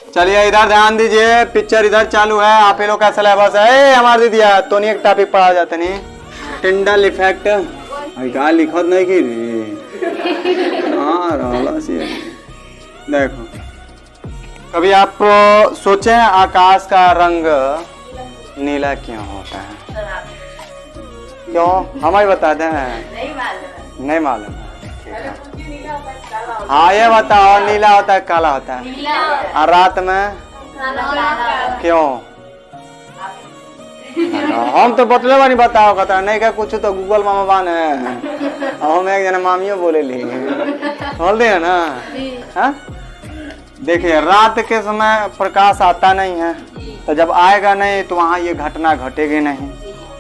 चलिए इधर ध्यान दीजिए, पिक्चर इधर चालू है, आप ही लोग का सिलेबस है। हमारे दिया तो नहीं एक टॉपिक पढ़ा जाता नहीं, टिंडल इफेक्ट क्या लिखत नहीं की देखो। कभी आप सोचे आकाश का रंग नीला क्यों होता है? क्यों हम ही बताते हैं? नहीं मालूम है। हाँ ये बताओ, नीला होता है काला होता है? और रात में क्यों? हम तो बतले बानी, बताओ कहता नहीं क्या कुछ तो गूगल मामा बान है। हम एक जना मामियों बोले ली बोल दे ना। हाँ देखिए, रात के समय प्रकाश आता नहीं है, तो जब आएगा नहीं तो वहाँ ये घटना घटेगी नहीं।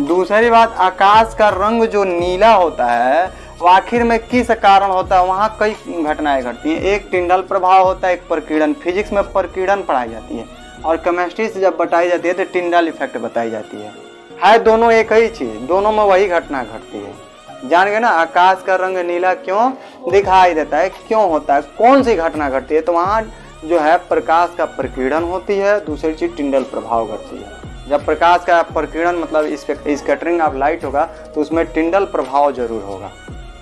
दूसरी बात, आकाश का रंग जो नीला होता है वो आखिर में किस कारण होता है? वहाँ कई घटनाएं घटती हैं। एक टिंडल प्रभाव होता है, एक प्रकीर्णन। फिजिक्स में प्रकीर्णन पढ़ाई जाती है और केमिस्ट्री से जब बताई जाती है तो टिंडल इफेक्ट बताई जाती है दोनों एक ही चीज, दोनों में वही घटना घटती है। जान गए ना, आकाश का रंग नीला क्यों दिखाई देता है, क्यों होता है, कौन सी घटना घटती है? तो वहाँ जो है प्रकाश का प्रकीर्णन होती है, दूसरी चीज टिंडल प्रभाव घटती है। जब प्रकाश का प्रकीर्णन मतलब स्कैटरिंग ऑफ लाइट होगा तो उसमें टिंडल प्रभाव जरूर होगा।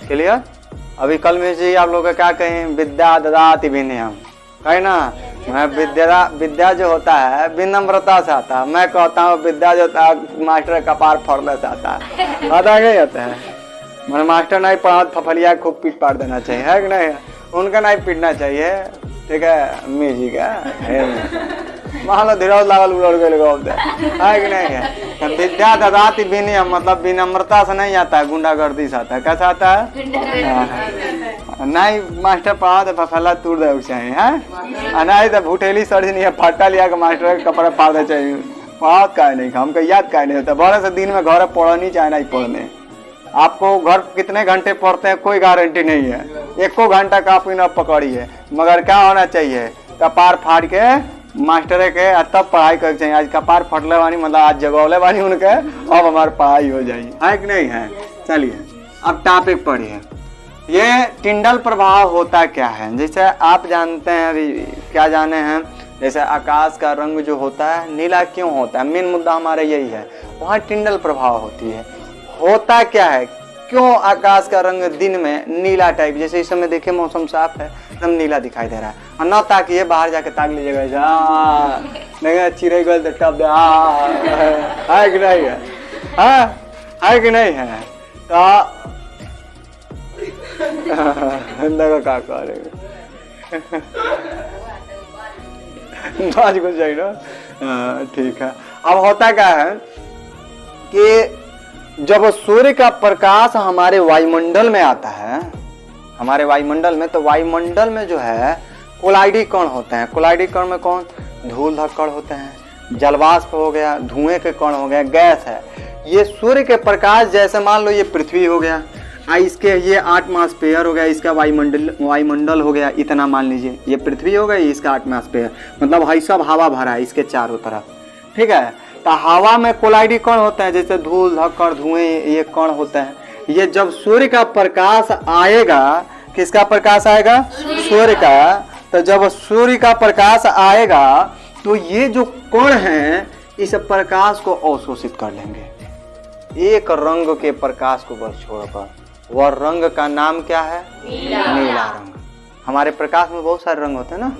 क्लियर? अभी कल में जी आप लोग क्या कहें, विद्या ददाति विनयम, है ना? मैं विद्या जो होता है विनम्रता से आता है। मैं कहता हूँ विद्या जो होता है मास्टर कपार फोड़ने से आता है। आता नहीं आता है? मैंने मास्टर नहीं पढ़ा फफलिया खूब पीट पाट देना चाहिए, है कि नहीं? उनका नहीं पीटना चाहिए, ठीक है? अम्मी जी का मान लो धीरे लागल उड़ गए है कि नहीं है? विद्या ददाति विनयम मतलब विनम्रता से नहीं आता है, गुंडागर्दी से आता है। कैसा आता है? नहीं मास्टर पढ़ा तो फफला तोड़ दे चाहिए, है नहीं तो भूटेली सर नहीं है, फट्टा लिया के मास्टर के कपड़े फाड़ दे चाहिए। पढ़ा का नहीं, हमको याद का नहीं होता। बड़े से दिन में घर पढ़नी चाहे नहीं पढ़ने। आपको घर कितने घंटे पढ़ते हैं कोई गारंटी नहीं है, एको घंटा काफी न पकड़िए, मगर क्या होना चाहिए, कपार फाड़ के मास्टर के तब पढ़ाई कर चाहिए। आज कपार फटले वानी मतलब आज जगौले वानी उनके, अब हमारी पढ़ाई हो जाएगी, है कि नहीं है? चलिए अब टॉपिक पढ़िए। ये टिंडल प्रभाव होता क्या है? जैसे आप जानते हैं, अभी क्या जाने हैं, जैसे आकाश का रंग जो होता है नीला क्यों होता है, मेन मुद्दा हमारा यही है। वहाँ टिंडल प्रभाव होती है। होता क्या है, क्यों आकाश का रंग दिन में नीला टाइप, जैसे इस समय देखिए मौसम साफ है, एकदम नीला दिखाई दे रहा है। और न ताकिए बाहर जाके ताक लीजिएगा, नहीं चिड़ै गल टप दे, है कि नहीं है? है कि नहीं है? तो देखो क्या करेगा आज कुछ चाहिए ना, ठीक है। अब होता क्या है कि जब सूर्य का प्रकाश हमारे वायुमंडल में आता है, हमारे वायुमंडल में, तो वायुमंडल में जो है कोलाइडी कण होते हैं। कोलाइडी कण में कौन? धूल धक्कड़ होते हैं, जलवाष्प हो गया, धुएं के कण हो गया, गैस है। ये सूर्य के प्रकाश जैसे मान लो ये पृथ्वी हो गया, इसके ये एटमॉस्फेयर हो गया, इसका वायुमंडल हो गया, इतना मान लीजिए ये पृथ्वी हो गई, इसका एटमॉस्फेयर मतलब है सब हवा भरा है इसके चारों तरफ, ठीक है? तो हवा में कोलाइडी कण होते हैं, जैसे धूल धक्कड़ धुएं ये कण होते हैं। ये जब सूर्य का प्रकाश आएगा, किसका प्रकाश आएगा? सूर्य का। तो जब सूर्य का प्रकाश आएगा तो ये जो कण हैं इस प्रकाश को अवशोषित कर लेंगे, एक रंग के प्रकाश को बस छोड़कर। वह रंग का नाम क्या है? नीला रंग। हमारे प्रकाश में बहुत सारे रंग होते हैं ना,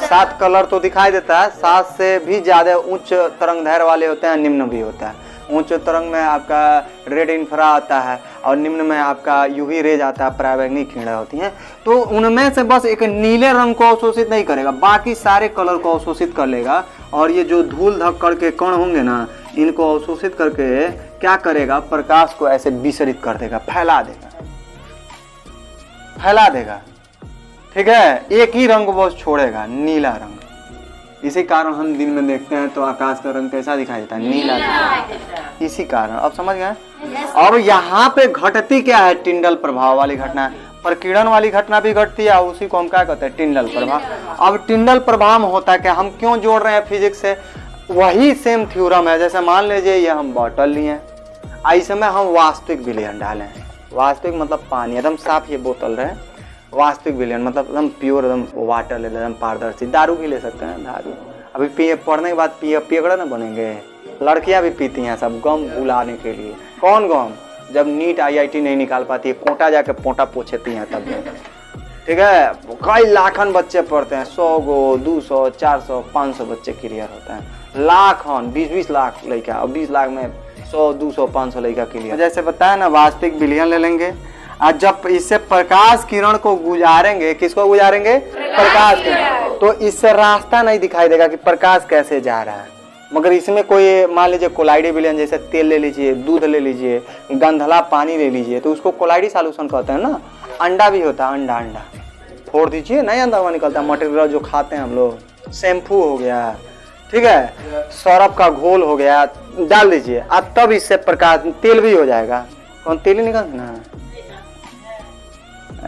7 कलर तो दिखाई देता है, 7 से भी ज्यादा उच्च तरंग दैर्घ्य वाले होते हैं, निम्न भी होता है। उच्च तरंग में आपका रेड इंफ्रा आता है और निम्न में आपका यूवी रेज आता है, पराबैंगनी किरणें होती हैं। तो उनमें से बस एक नीले रंग को अवशोषित नहीं करेगा, बाकी सारे कलर को अवशोषित कर लेगा। और ये जो धूल धक्कड़ के कण होंगे ना, इनको अवशोषित करके क्या करेगा? प्रकाश को ऐसे विसरित कर देगा, फैला देगा, ठीक है? एक ही रंग बस छोड़ेगा, नीला रंग। इसी कारण हम दिन में देखते हैं तो आकाश का रंग कैसा दिखाई देता है? नीला दिखाई। इसी कारण, अब समझ गए? अब यहाँ पे घटती क्या है? टिंडल प्रभाव वाली घटना, प्रकीर्णन वाली घटना भी घटती है, उसी को हम क्या कहते हैं? टिंडल प्रभाव। अब टिंडल प्रभाव में होता है क्या? हम क्यों जोड़ रहे हैं फिजिक्स से? वही सेम थ्योरम है। जैसे मान लीजिए ये हम बॉटल लिए, ऐसे में हम वास्तविक विलयन डालें, वास्तविक मतलब पानी एकदम साफ ये बोतल रहे, वास्तविक विलयन मतलब एकदम प्योर, एकदम वाटर ले, एकदम पारदर्शी। दारू भी ले सकते हैं, दारू अभी पिए, पढ़ने के बाद पियगड़ा ना बनेंगे। लड़कियां भी पीती हैं सब गम भुलाने के लिए। कौन गम? जब नीट IIT नहीं निकाल पाती है, कोटा जाके पोटा पोछती हैं तब। ठीक है, कई लाखन बच्चे पढ़ते हैं, 100 गो 200 400 500 बच्चे क्लियर होते हैं। लाखन 20-20 लाख लड़का, और 20 लाख में 100 200 500 लड़का क्लियर। जैसे बताया ना, वास्तविक विलयन ले लेंगे, और जब इससे प्रकाश किरण को गुजारेंगे, किसको गुजारेंगे? प्रकाश किरण। तो इससे रास्ता नहीं दिखाई देगा कि प्रकाश कैसे जा रहा है। मगर इसमें कोई मान लीजिए कोलाइडी विलयन, जैसे तेल ले लीजिए, दूध ले लीजिए, गंधला पानी ले लीजिए, तो उसको कोलाइडी सॉल्यूशन कहते हैं ना। अंडा भी होता है, अंडा फोड़ दीजिए, नहीं अंदर निकलता मटेरियल जो खाते हैं हम लोग। शैम्पू हो गया, ठीक है, सरफ का घोल हो गया, डाल दीजिए, अब तब इससे प्रकाश, तेल भी हो जाएगा। कौन तेल ही निकलता ना,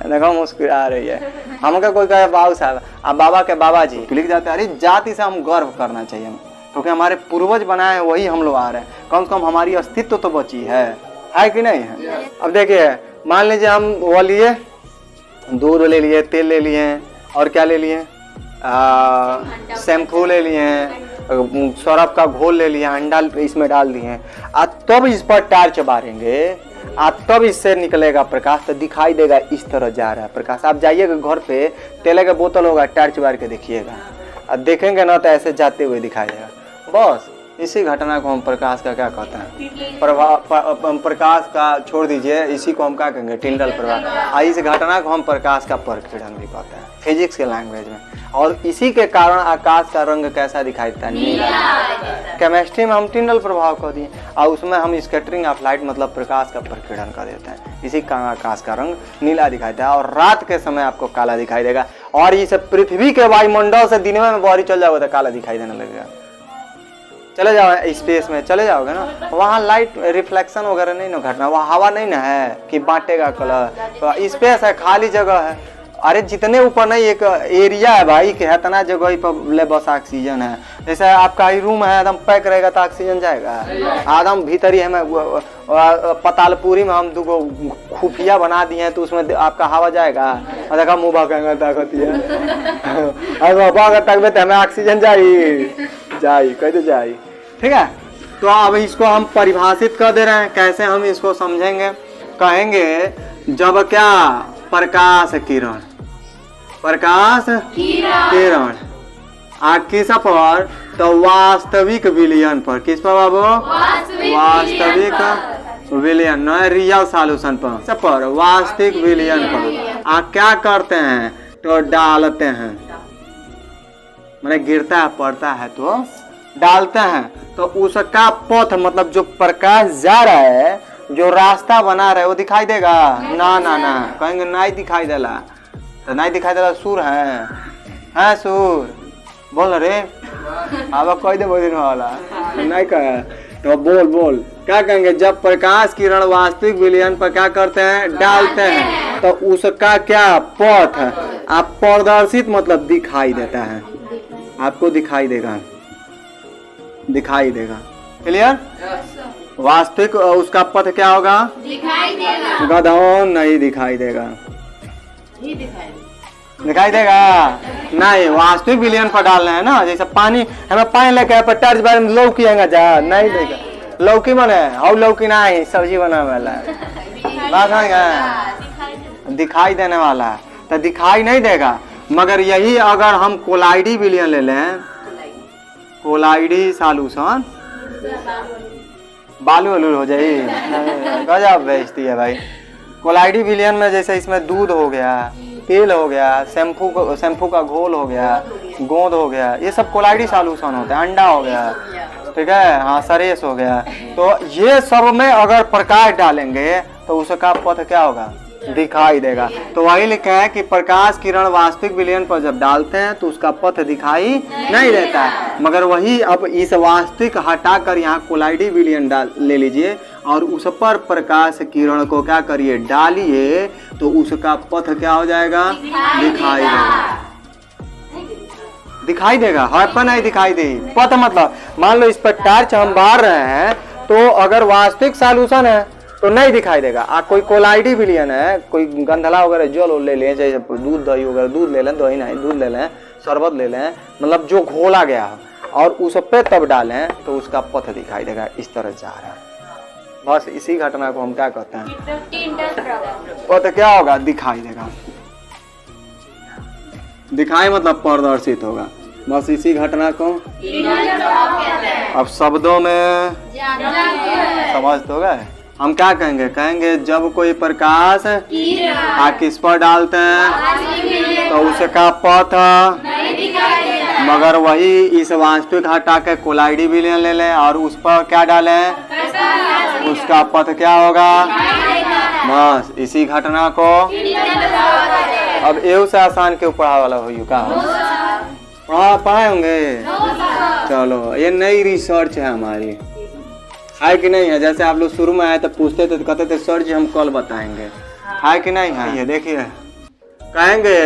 देखो मुस्कुरा रही है। हमका कोई कहे बाबू साहब, अब बाबा के बाबा जी लिख जाते हैं। अरे जाति से हम गर्व करना चाहिए, क्योंकि हमारे पूर्वज बनाए वही हम लोग आ रहे हैं। कम से कम हमारी अस्तित्व तो बची है कि नहीं है? अब देखिए, मान लीजिए हम वो लिए, दूध ले लिए, तेल ले लिए, और क्या ले लिए, शैम्पू ले लिए, सरफ का घोल ले लिया, अंडा इसमें डाल दिए, तब इस पर टार्च मारेंगे, तब इससे निकलेगा प्रकाश। तो दिखाई देगा इस तरह जा रहा है प्रकाश। आप जाइएगा घर पे, तेल का बोतल होगा, टार्च मार के देखिएगा, अब देखेंगे ना तो ऐसे जाते हुए दिखाई देगा। बस इसी घटना को हम प्रकाश का क्या कहते हैं? प्रकाश का छोड़ दीजिए, इसी को हम क्या कहेंगे? टिंडल प्रभाव। इस घटना को हम प्रकाश का प्रकीर्णन भी कहते हैं फिजिक्स के लैंग्वेज में। और इसी के कारण आकाश का रंग कैसा दिखाई देता है? नीला। केमिस्ट्री में हम टिंडल प्रभाव कह दिए, और उसमें हम स्कैटरिंग ऑफ लाइट मतलब प्रकाश का प्रकीर्णन कर देते हैं। इसी कारण आकाश का रंग नीला दिखाई देता है, और रात के समय आपको काला दिखाई देगा। और इस पृथ्वी के वायुमंडल से दिन में बाहरी चल जाओगे तो काला दिखाई देने लगेगा। चले जाओ स्पेस में, चले जाओगे ना, वहाँ लाइट रिफ्लेक्शन वगैरह नहीं ना घटना, वहाँ हवा नहीं ना है कि बांटेगा कलर। तो स्पेस है, खाली जगह है। अरे जितने ऊपर नहीं, एक एरिया है भाई कि इतना जगह पर बस ऑक्सीजन है। जैसे आपका ही रूम है, एकदम पैक रहेगा तो ऑक्सीजन जाएगा। आदम भीतर ही हमें पतालपुरी में हम दो खुफिया बना दिए हैं, तो उसमें आपका हवा जाएगा। और देखा मुँह भागेंगे ताकत है, हमें ऑक्सीजन जाई कैसे जाई। ठीक है, तो अब इसको हम परिभाषित कर दे रहे हैं। कैसे हम इसको समझेंगे? कहेंगे जब क्या प्रकाश किरण किस पर? तो वास्तविक विलयन पर। किस पर बाबू? वास्तविक विलयन, रियल सॉल्यूशन पर वास्तविक विलयन पर क्या करते हैं? तो डालते हैं, मैंने गिरता है, पड़ता है तो डालते हैं। तो उसका पथ मतलब जो प्रकाश जा रहा है, जो रास्ता बना रहा है, वो दिखाई देगा ना? कहेंगे नहीं दिखाई देला। तो नहीं दिखाई देला सूर है सूर बोल रे, अब कह दे दिन वाला नहीं कहे तो बोल क्या कहेंगे? जब प्रकाश किरण वास्तविक विलयन पर क्या करते हैं? डालते हैं, तो उसका क्या पथ है? आप प्रदर्शित मतलब दिखाई देता है, आपको दिखाई देगा। क्लियर? वास्तविक उसका पथ क्या होगा? दिखाई देगा। गधौन नहीं दिखाई देगा। दिखाई देगा नहीं। वास्तविक विलयन पर डालना है ना, जैसे पानी, हमें पानी लेके पर टर्च बार में लौकी आएगा जा नहीं देगा। लौकी बने और लौकी ना है, सब्जी बनाने वाला दिखाई देने वाला है, तो दिखाई नहीं देगा। मगर यही अगर हम कोलाइडी विलयन ले लें, कोलाइडी सॉल्यूशन, बालू हो जाए, गजब बेइज्जती है भाई। कोलाइडी विलयन में जैसे इसमें दूध हो गया, तेल हो गया, शैम्पू का घोल हो गया, गोंद हो गया, ये सब कोलाइडी सॉल्यूशन होता है। अंडा हो गया, ठीक है, हाँ सरेस हो गया। तो ये सब में अगर प्रकाश डालेंगे तो उसका पथ क्या होगा? दिखाई देगा। तो वही लिखा है कि प्रकाश किरण वास्तविक विलयन पर जब डालते हैं तो उसका पथ दिखाई नहीं देता है। मगर वही अब इस वास्तविक हटाकर यहाँ कोलाइडी विलयन ले लीजिए, और उस पर प्रकाश किरण को क्या करिए? डालिए, तो उसका पथ क्या हो जाएगा? दिखाई देगा। हाँ पर नहीं दिखाई दे पथ मतलब मान लो इस पर टार्च हम बार रहे हैं, तो अगर वास्तविक सॉल्यूशन है तो नहीं दिखाई देगा। कोई कोलाइडी विलियन है, कोई गंधला वगैरह जल ले लें, जैसे दूध दही वगैरह, दूध ले लें, दही नहीं दूध ले लें, शरबत ले लें, मतलब जो घोला गया है और उस पे तब डालें तो उसका पथ दिखाई देगा, इस तरह जा रहा है। बस इसी घटना को हम क्या कहते हैं, पथ क्या होगा, दिखाई देगा। दिखाई मतलब प्रदर्शित होगा। बस इसी घटना को अब शब्दों में समझ तो गए। हम क्या कहेंगे, कहेंगे जब कोई प्रकाश किस पर डालते हैं तो उसका पथ, मगर वही इस वास्तविक हटा के कोलाइडी विलियन ले लें और उस पर क्या डालें, उसका पथ क्या होगा। बस इसी घटना को अब एव से आसान के ऊपर वाला हो का पढ़ाए होंगे। चलो ये नई रिसर्च है हमारी, है कि नहीं है। जैसे आप लोग शुरू में आए तो पूछते थे तो कहते थे सर जी हम कल बताएंगे, है कि नहीं है। ये देखिए कहेंगे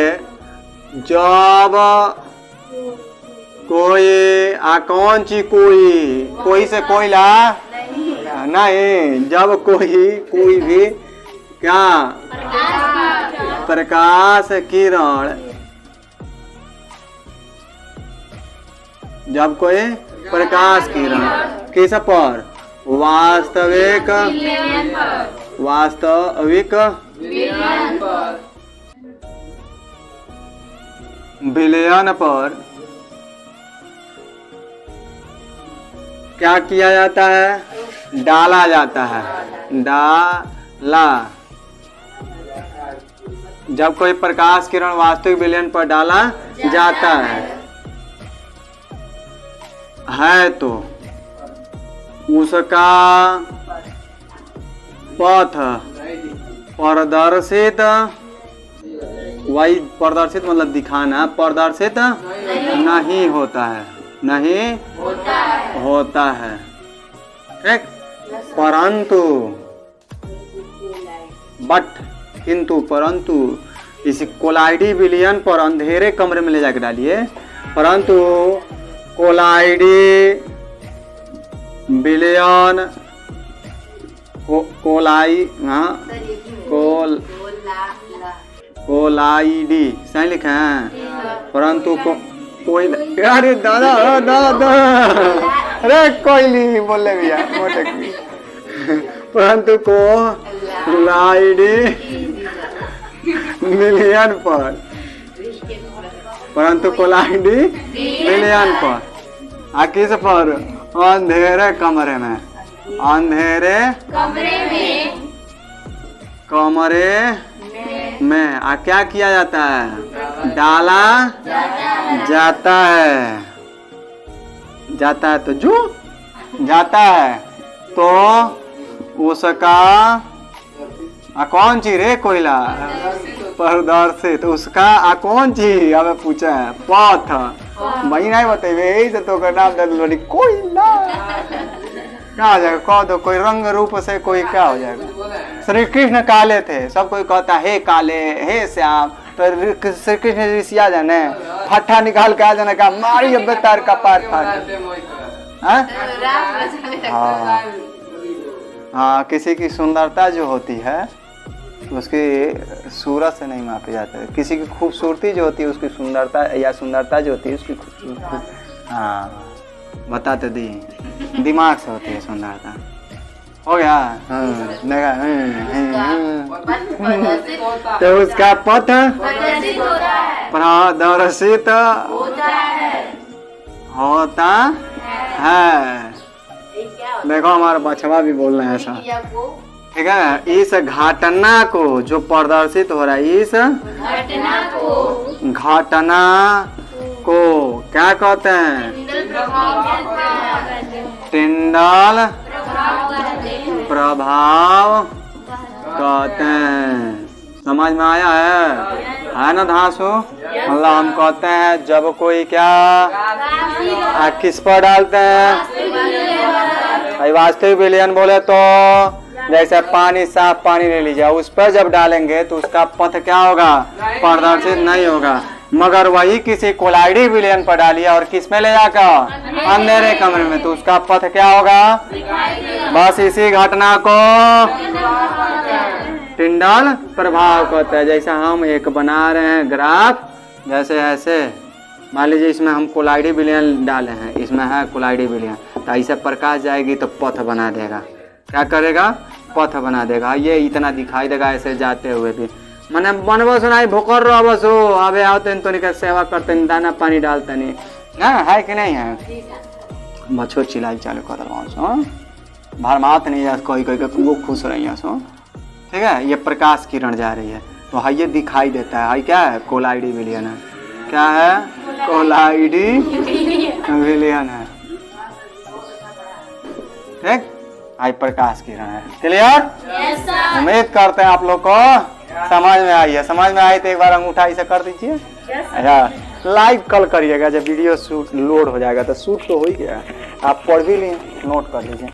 जब कोई कौन ची कोई से कोयला नहीं, जब कोई भी क्या प्रकाश किरण, जब कोई प्रकाश किरण किस पर, वास्तविक विलयन पर क्या किया जाता है, डाला जाता है, डाला। जब कोई प्रकाश किरण वास्तविक विलयन पर डाला जाता है तो उसका पथ प्रदर्शित, वही प्रदर्शित मतलब दिखाना, प्रदर्शित नहीं होता है, नहीं होता है, ठीक। परंतु परंतु इस कोलाइडी विलियन पर अंधेरे कमरे में ले जाकर डालिए, परंतु कोलाइडी विलियन कोलाइडी सही लिखा है, परंतु कोई, अरे दादा अरे कोयली बोले भैया मोटे, परंतु कोलाइडी विलियन पर, परंतु कोलाइडी विलियन पर किस पर, अंधेरे कमरे में, अंधेरे कमरे में क्या किया जाता है, डाला जाता है तो जो जाता है तो उसका कौन ची रे कोयला प्रदर्शित, उसका कौन ची अब पूछा है, पथ वही नहीं बताइए तो नाम दे कोयला क्या हो जाएगा, कह दो कोई रंग रूप से कोई क्या हो जाएगा। श्री कृष्ण काले थे, सब कोई कहता है हे काले हे श्याम, तो श्री कृष्ण ऋषिया जाने फट्टा निकाल के आ जाने का मारी अब तार का पार फाड़। हाँ किसी की सुंदरता जो होती है उसकी सूरत से नहीं मापी जाती है, किसी की खूबसूरती जो होती है उसकी सुंदरता या सुंदरता जो होती है उसकी हाँ बताते दी दिमाग से होती है सुंदरता। हो गया तो उसका पथ प्रदर्शित होता है। देखो हमारा बछवा भी बोल रहे हैं ऐसा, ठीक है। इस घटना को जो प्रदर्शित हो रहा है, इस घटना को क्या कहते हैं, टिंडल प्रभाव कहते हैं। समझ में आया है ना धांसू। मतलब हम कहते हैं जब कोई क्या किस पर डालते हैं, वास्तविक विलयन बोले तो जैसे पानी, साफ पानी ले लीजिए, उस पर जब डालेंगे तो उसका पथ क्या होगा, प्रदर्शित नहीं होगा। मगर वही किसी कोलाइडी विलयन पर डालिए और किस में ले जाकर अंधेरे कमरे में, तो उसका पथ क्या होगा? बस इसी घटना को टिंडल प्रभाव कहते हैं। जैसा हम एक बना रहे हैं ग्राफ, जैसे ऐसे मान लीजिए इसमें हम कोलाइडी विलयन डाले हैं, इसमें है कोलाइडी विलयन, तो ऐसे प्रकाश जाएगी तो पथ बना देगा। क्या करेगा? पथ बना देगा। ये इतना दिखाई देगा ऐसे जाते हुए भी। मैंने बनबो सुनाई भोकर रहो बस हो अबे आते तो निकल सेवा करते नहीं, दाना पानी डालते नहीं, हाँ है कि नहीं है? बच्चों चिल्लाई चालू कर रहा हूँ, भरमात नहीं है कोई कोई वो खुश रही है सो, ठीक है। ये प्रकाश किरण जा रही है तो हाँ ये दिखाई देता है, क्या है? कोलाइडी विलयन है। क्या है? कोलाइडी विलयन है, ठीक। आई प्रकाश किरण है। क्लियर? उम्मीद करते हैं आप लोग को समझ में आई है। समझ में आई तो एक बार अंगूठा ऐसे कर दीजिए। अच्छा लाइव कल करिएगा, जब वीडियो शूट लोड हो जाएगा तो शूट तो हो ही गया, आप पढ़ भी लें, नोट कर लीजिए।